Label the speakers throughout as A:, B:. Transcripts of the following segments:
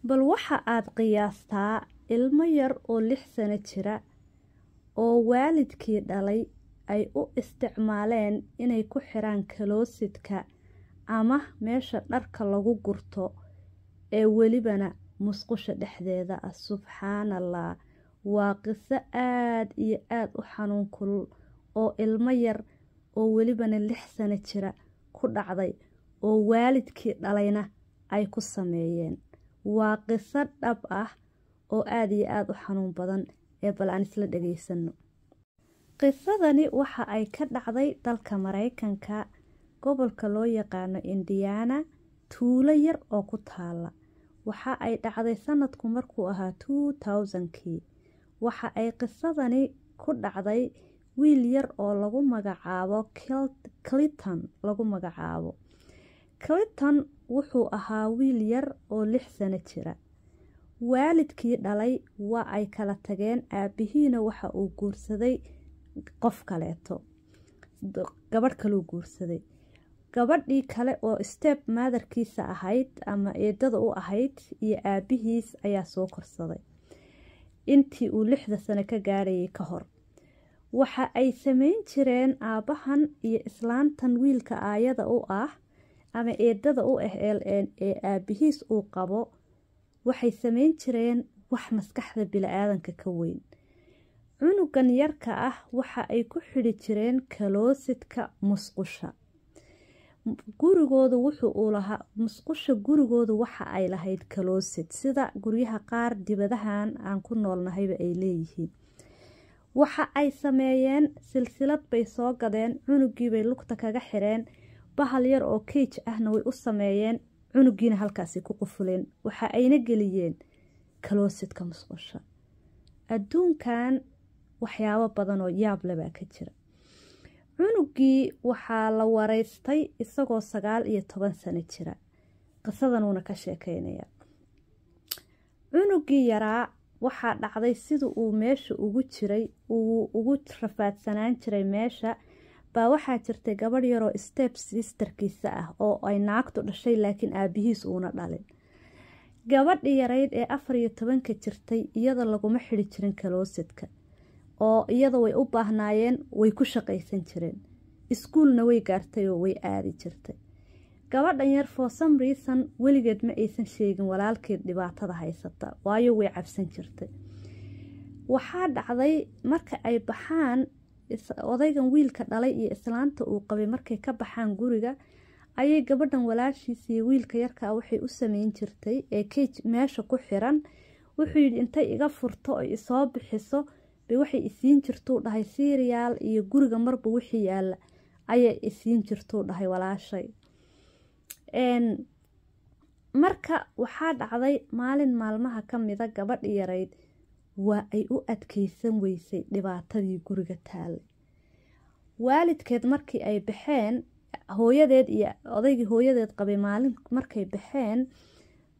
A: bal waxa aad qiyaastaa ilmo yar oo 6 sano jira oo waalidkii dhalay ay u isticmaaleen inay ku xiraan kaloosidka ama meesha dharka lagu gurto ee welibana musqusha dhexdeeda ah. Subxaanallah, waa qiso aad iyo aad u xanuun kulul oo ilmo yar oo welibana 6 sano jira ku dhacday oo waalidkii dhalayna ay ku sameeyeen. waa qiso dhab ah oo aad iyo aad u xanuun badan ee bal aan isla dhageysano. qisadani waxa ay ka dhacday dalka Mareykanka, gobolka loo yaqaano Indiana, tuulo yar oo ku taala. waxa ay dhacday sanadku markuu ahaa 2000kii. waxa ay qisadani ku dhacday wiil yar oo lagu magacaabo Clinton lagu magacaabo. Clinton wuxuu ahaa wiil yar oo 6 sano jira. waalidkii dhalay waa ay kala tageen. aabihiina waxa uu guursaday qof kaleeto, gabadh kaloo guursaday. gabadhii kale oo step motherkiisa ahayd ama eedada u ahayd iyo aabihiis ayaa soo korsaday intii uu 6 sano ka gaarayay ka hor. waxa ay sameyn jireen aabahan iyo islaantan wiilka aayada u ah ama eedada u ah ee aabihiis uu qabo, waxay sameyn jireen wax maskaxda bini'aadanka ka weyn. cunugan yarka ah waxa ay ku xidhi jireen kaloosidka musqusha. gurigoodu wuxuu u lahaa musqusha gurigoodu waxa ay lahayd kaloosid sida guryaha qaar dibadahan aan ku noolnahayba ay leeyihiin. waxa ay sameeyeen silsilad bay soo gadeen, cunugii bay lugta kaga xireen, bahal yar oo cage ahna way u sameeyeen, cunugiina halkaasi ku qufuleen. waxa ayna geliyeen kaloosidka musqusha. adduunkan waxyaabo badan oo yaab leh baa ka jira. cunugii waxaa la wareystay isagoo 19 sano jira. qisadan ka sheekeynaya. cunugii yaraa waxaa dhacday sida uu meesha ugu jiray, uu ugu rafaadsanaan jiray meesha, baa waxaa jirtay gabadh yaroo step sisterkiisa ah oo ay naagtu dhashay laakiin aabihiis uuna dhalin. gabadhii yarayd ee 14 jirtay iyada laguma xidhi jirin kaloosidka oo iyada way u baahnaayeen, way ku shaqaysan jireen. iskuulna way gaartay oo way aadi jirtay. gabadhan yar for some reason weligeed ma aysan sheegin walaalkeed dhibaatada haysata, waayo way cabsan jirtay. waxaa dhacday marka ay baxaan odaygan wiilka dhalay iyo islaanta uu qabay markay ka baxaan guriga ayay gabadhan walaashiisa iyo wiilka yarka waxay u sameyn jirtay ee cage meesha ku xiran. wuxuu yidhi intay iga furto oo isoo bixiso bay waxay isiin jirtuu dhahay cereal iyo guriga marba wixii yaala ayay isiin jirtuu dhahay walaashay. marka waxaa dhacday maalin maalmaha ka mida gabadhi yarayd waa ay u adkeysan weysay dhibaatadii guriga taallay. waalidkeed markii ay baxeen, hooyadeed iyo odaygii hooyadeed qabay maalin markay baxeen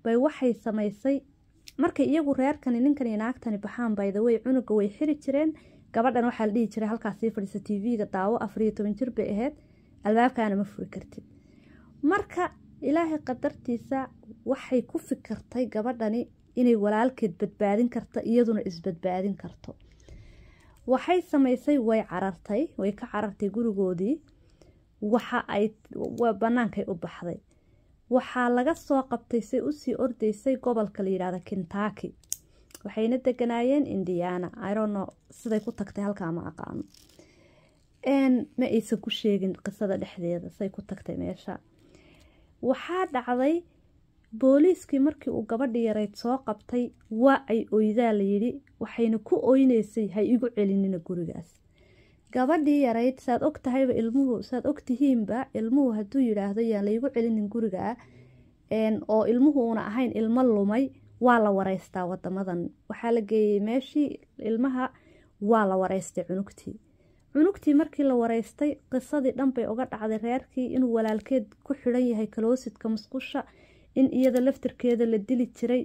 A: bay waxay samaysay, markay iyagu reerkani ninkan iyo naagtani baxaan by the way cunuga way xiri jireen. gabadhan waxaa la dhihi jiray halkaas sii fadhiisa tv-ga daawo, 14 jir bay ahayd, albaabkaana ma furi kartid. marka ilaahay qadartiisa waxay ku fikirtay gabadhani inay walaalkeed badbaadin karto iyaduna isbadbaadin karto. waxay samaysay way ka carartay gurigoodii. waxa ay banaankay u baxday. waxaa laga soo qabtay say usii ordaysay gobolka la yidhaahdo Kentucky. waxayna deganaayeen Indiana. I don't know siday ku tagtay halkaa ma aqaano. ma aysan ku sheegin qisada dhexdeeda say ku tagtay meesha. waxaa dhacday booliiskii markii uu gabadhi yarayd soo qabtay waa ay oydaa la yidhi, waxayna ku oynaysay ha igu celinina gurigaas. gabadhii yarayd saad og tahayba ilmuhu, saad og tihiinba ilmuhu hadduu yidhaahdo yaan laygu celinin guriga oo ilmuhu una ahayn ilmo lumay, waa la wareystaa wadamadan. waxaa la geeyey meeshii ilmaha, waa la wareystay cunugtii markii la wareystay qisadii dhan bay uga dhacday reerkii inuu walaalkeed ku xidhan yahay kaloosidka musqusha, in iyada laftirkeeda la dili jiray,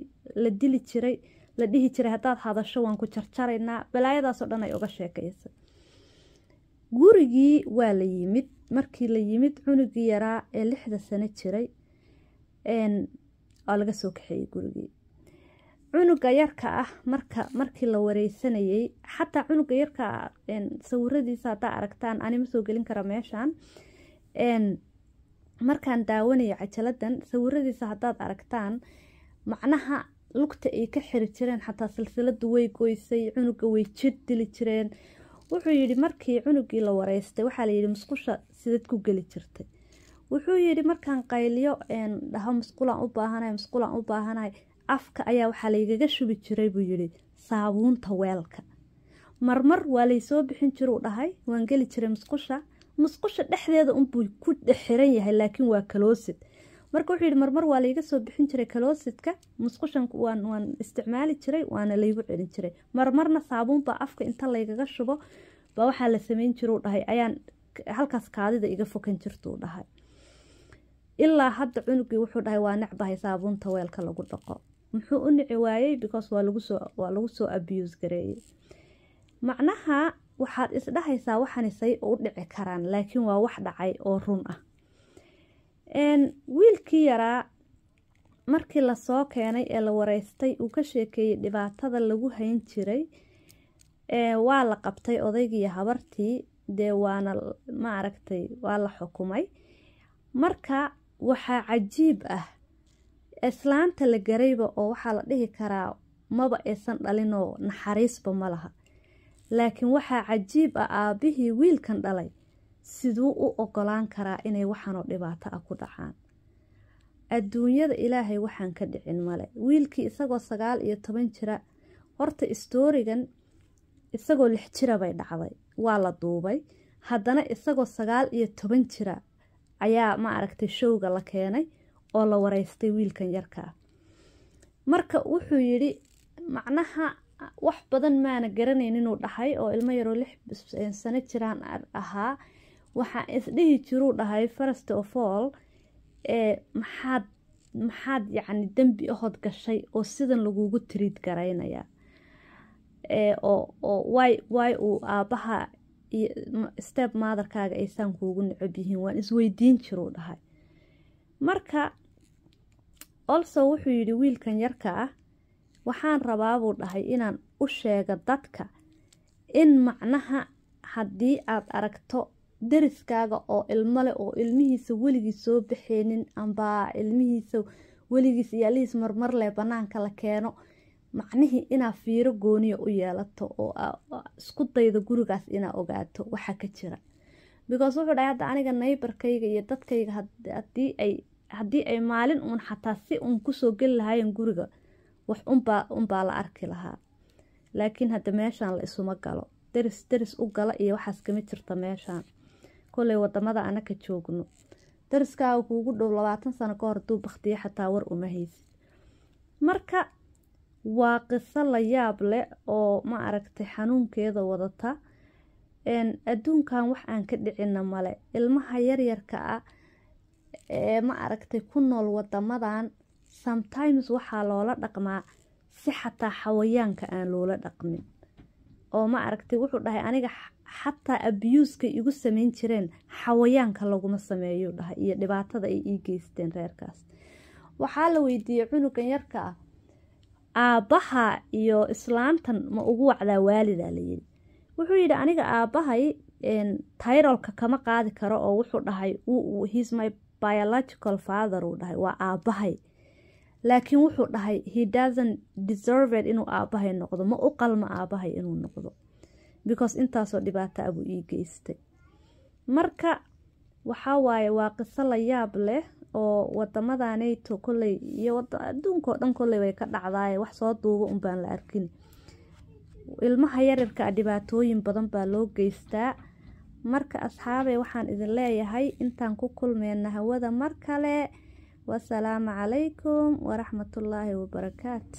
A: la dhihi jiray haddaad hadasho waan ku jarjaraynaa. balaayadaasoo dhan ay uga sheekaysay. gurigii waa la yimid. markii la yimid cunugii yaraa ee 6 sano jiray waa laga soo kaxeeyey gurigii. cunuga yarka ah markii la wareysanayay xataa cunuga yarka sawiradiisa haddaa aragtaan anima soo gelin kara meeshaan markaan daawanaya cajaladan sawiradiisa haddaad aragtaan macnaha lugta ay ka xiri jireen xataa silsiladu way goysay cunuga way jir dili jireen. wuxuu yidhi markii cunugii la wareystay waxaa layidhi musqusha sidad ku geli jirtay. wuxuu yidhi markaan qayliyo dhaho musqulaan u baahanahay afka ayaa waxaa laygaga shubi jiray buu yidhi saabuunta weelka. marmar waa laysoo bixin jiruu dhahay waan geli jiray musqusha dhexdeeda unbuu ku xiran yahay laakiin waa kaloosid. marka wuxuu yidhi marmar waa layga soo bixin jiray kaloosidka musqushan waan isticmaali jiray waana laygu celin jiray. marmarna saabuunbaa afka inta laygaga shubo baa waxaa la sameyn jiruu dhahay ayaan halkaas kaadida iga fokan jirtuu dhahay. ilaa hadda cunugii wuxuu dhahay waa necbahay saabuunta weelka lagu dhaqo. muxuu u nici waayey because waa lagu soo abuse gareeyey. macnaha waxaad isdhahaysaa waxanisay u dhici karaan laakiin waa wax dhacay oo run ah. wiilkii yaraa markii lasoo keenay ee la wareystay uu ka sheekeeyey dhibaatada lagu hayn jiray waa la qabtay odaygii habartii dee waana ma aragtay waa la xukumay. marka waxaa cajiib ah islaanta la garayba oo waxaa la dhihi karaa maba aysan dhalinoo naxariisba ma laha. laakiin waxaa cajiib ah aabihii wiilkan dhalay siduu u ogolaan karaa inay waxaanoo dhibaato ah ku dhacaan. adduunyada ilaahay waxaan ka dhicin male. wiilkii isagoo 19 jira horta istoorigan isagoo 6 jira bay dhacday waa la duubay. haddana isagoo 19 jira ayaa ma aragtay showga la keenay oo la wareystay wiilkan yarka. marka wuxuu yidhi macnaha wax badan maana garanayn inuu dhahay oo ilmo yaroo 6 sano jiraan ahaa. waxaa isdhihi jiruu dhahay first of all maxaad yacni dembi ahood gashay oo sidan lagugu tiriid garaynaya oo way uu aabbaha iyo step motherkaaga aysan kuugu necab yihiin waan isweydiin jiruu dhahay. marka also wuxuu yidhi wiilkan yarka ah waxaan rabaa buu dhahay inaan u sheego dadka in macnaha haddii aad aragto dariskaaga oo ilmo leh oo ilmihiisa weligiis soo baxeenin amba ilmihiisa weligiis iyo alihiis marmar leh banaanka la keeno macnihii inaa fiiro gooniya u yeelato oo isku daydo gurigaas inaa ogaato waxa ka jira. because wuxuu dhahay hadda aniga naybarkayga iyo dadkayga haddii ay maalin uun xataa si uun kusoo geli lahaayeen guriga wax unbaa la arki lahaa. laakiin hadda meeshaan la isuma galo daris u gala iyo waxaas kama jirta meeshaan. koley wadamada anaka joogno dariskaaga kuugu dhow 20 sano ka hor duu baktiye xataa war uma haysid. marka waa qiso la yaab leh oo ma aragtay xanuunkeeda wadata. adduunkan wax aan ka dhicina male. ilmaha yaryarka ah ma aragtay ku nool wadamadan sometimes waxaa loola dhaqmaa si xataa xawayaanka aan loola dhaqmin. oo ma aragtay wuxuu dhahay aniga xataa abiyuuska igu sameyn jireen xawayaanka laguma sameeyo dhahay iyo dhibaatada ay ii geysteen reerkaas. waxaa la weydiiyey cunugan yarka ah aabbaha iyo islaantan ma ugu wacdaa waalidaa layidhi. wuxuu yidhi aniga aabbahay tayrolka kama qaadi karo oo wuxuu dhahay he's my biological father uu dhahay waa aabbahay. laakiin wuxuu dhahay he doesn't deserve it inuu aabbahay noqdo ma u qalmo aabbahay inuu noqdo because intaasoo dhibaato abuu ii geystay. marka waxaa waaye waa qiso la yaab leh oo wadamadanayto kolley iyo adduunkao dhan kolley way ka dhacdaaye wax soo duubo unbaan la arkin. ilmaha yaryarka dhibaatooyin badan baa loo geystaa. marka asxaabey waxaan idin leeyahay intaan ku kulmeyna hawada mar kale. wasalaamu calaykum waraxmatullaahi wabarakaatu.